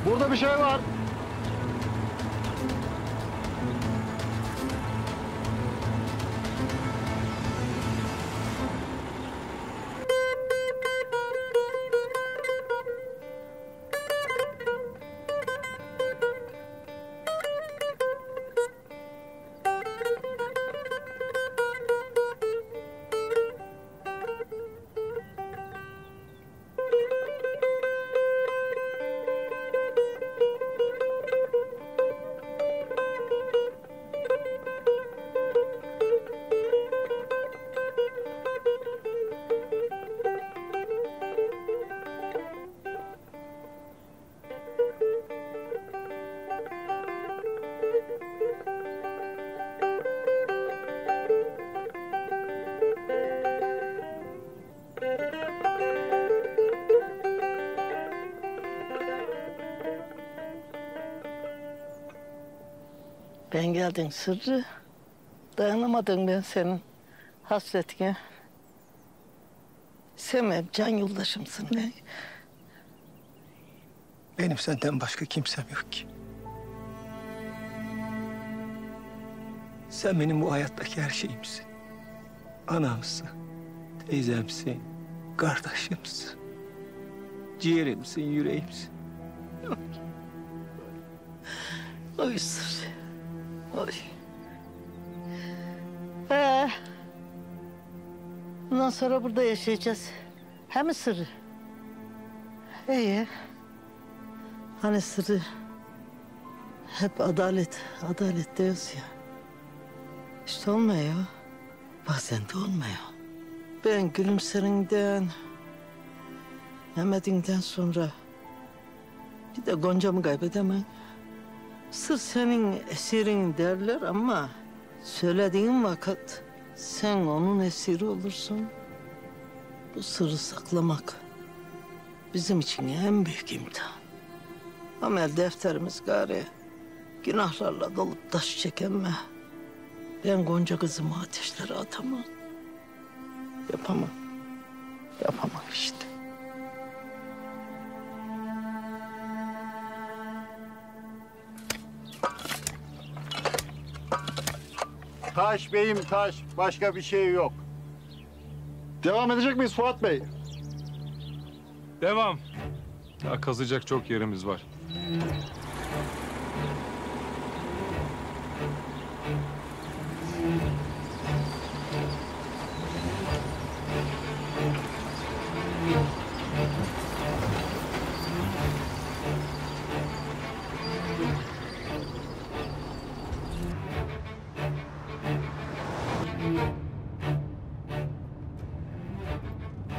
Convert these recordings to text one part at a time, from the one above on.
Burada bir şey var. Ben geldim Sırrı. Dayanamadım ben senin hasretine. Sen hep can yoldaşımsın ne? Benim senden başka kimsem yok ki. Sen benim bu hayattaki her şeyimsin. Anamsın, teyzemsin, kardeşimsin. Ciğerimsin, yüreğimsin. Oy Sırrı, oy. Bundan sonra burada yaşayacağız. He mi Sırrı? İyi. Hani Sırrı hep adalet, adalet diyoruz ya. İşte olmuyor. Bazen de olmuyor. Ben Gülümser'inden, Mehmet'inden sonra bir de Gonca'mı kaybedemem. Sırf senin esirin derler ama söylediğin vakit sen onun esiri olursun. Bu sırrı saklamak bizim için en büyük imtihan. Amel defterimiz gari günahlarla dolup taş çekenme. Ben Gonca kızımı ateşlere atamam. Yapamam. Yapamam işte. Taş beyim taş. Başka bir şey yok. Devam edecek miyiz Fuat Bey? Devam. Daha kazacak çok yerimiz var.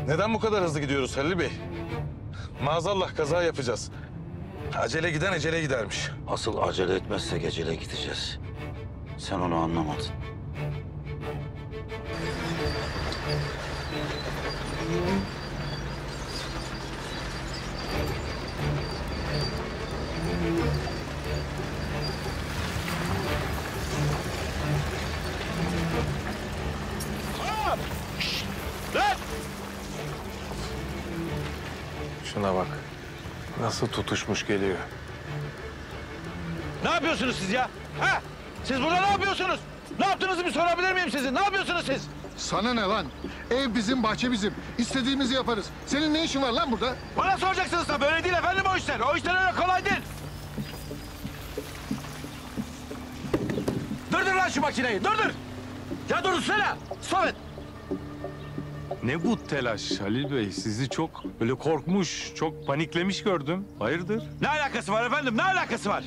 Neden bu kadar hızlı gidiyoruz Halil Bey? Maazallah kaza yapacağız. Acele giden ecele gidermiş. Asıl acele etmezsek ecele gideceğiz. Sen onu anlamadın. Şuna bak. Nasıl tutuşmuş geliyor. Ne yapıyorsunuz siz ya? Ha? Siz burada ne yapıyorsunuz? Ne yaptığınızı bir sorabilir miyim sizin? Ne yapıyorsunuz siz? Sana ne lan? Ev bizim, bahçe bizim. İstediğimizi yaparız. Senin ne işin var lan burada? Bana soracaksınız tabii. Öyle değil efendim o işler. O işler öyle kolay değil. Durdur lan şu makineyi. Durdur. Ya durdursana. Stop et. Ne bu telaş Halil Bey? Sizi çok böyle korkmuş, çok paniklemiş gördüm. Hayırdır? Ne alakası var efendim? Ne alakası var?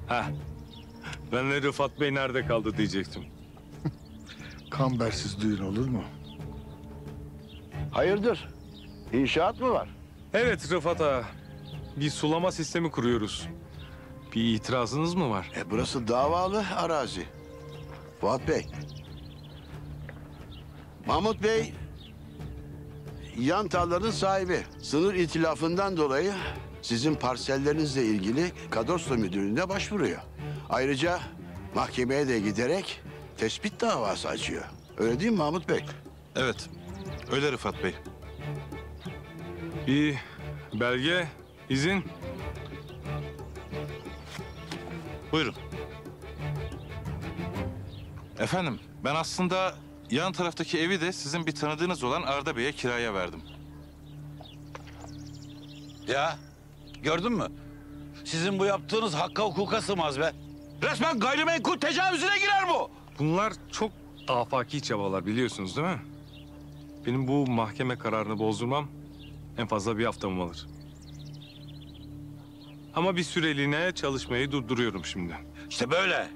Heh. Ben de Rıfat Bey nerede kaldı diyecektim. Kambersiz düğün olur mu? Hayırdır? İnşaat mı var? Evet Rıfat ağa. Bir sulama sistemi kuruyoruz. Bir itirazınız mı var? Burası davalı arazi. Fuat Bey. Mahmut Bey yan tarlanın sahibi. Sınır itilafından dolayı sizin parsellerinizle ilgili kadastro müdürlüğüne başvuruyor. Ayrıca mahkemeye de giderek tespit davası açıyor. Öyle değil mi Mahmut Bey? Evet, öyle Rıfat Bey. Bir belge, izin. Buyurun. Efendim, ben aslında yan taraftaki evi de sizin bir tanıdığınız olan Arda Bey'e kiraya verdim. Ya gördün mü? Sizin bu yaptığınız hakka hukuka sığmaz be. Resmen gayrimenkul tecavüzüne girer bu. Bunlar çok afaki çabalar biliyorsunuz değil mi? Benim bu mahkeme kararını bozdurmam en fazla bir haftamı alır. Ama bir süreliğine çalışmayı durduruyorum şimdi. İşte böyle.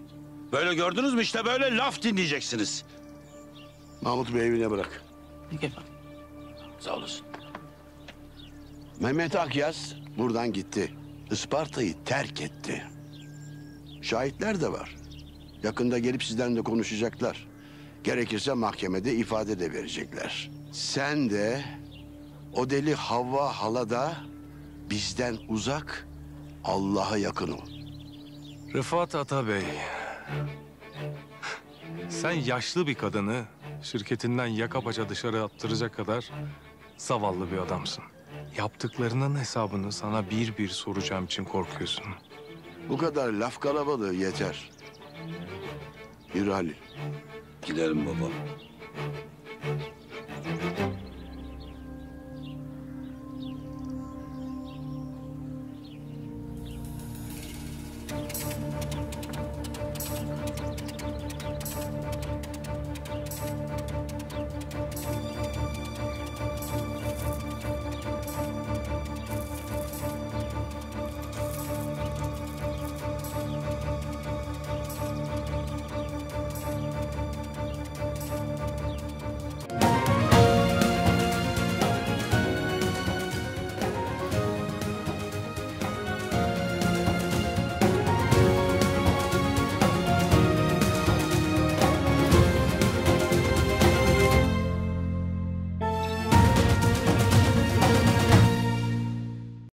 Böyle gördünüz mü? İşte böyle laf dinleyeceksiniz. Mahmut Bey evine bırak. Sağ olasın. Mehmet Akyaz buradan gitti. Isparta'yı terk etti. Şahitler de var. Yakında gelip sizden de konuşacaklar. Gerekirse mahkemede ifade de verecekler. Sen de o deli Havva hala da bizden uzak, Allah'a yakın ol. Rıfat Atabey. Sen yaşlı bir kadını şirketinden yaka paça dışarı attıracak kadar zavallı bir adamsın. Yaptıklarının hesabını sana bir bir soracağım için korkuyorsun. Bu kadar laf kalabalığı yeter. Yürü Halil. Gidelim baba.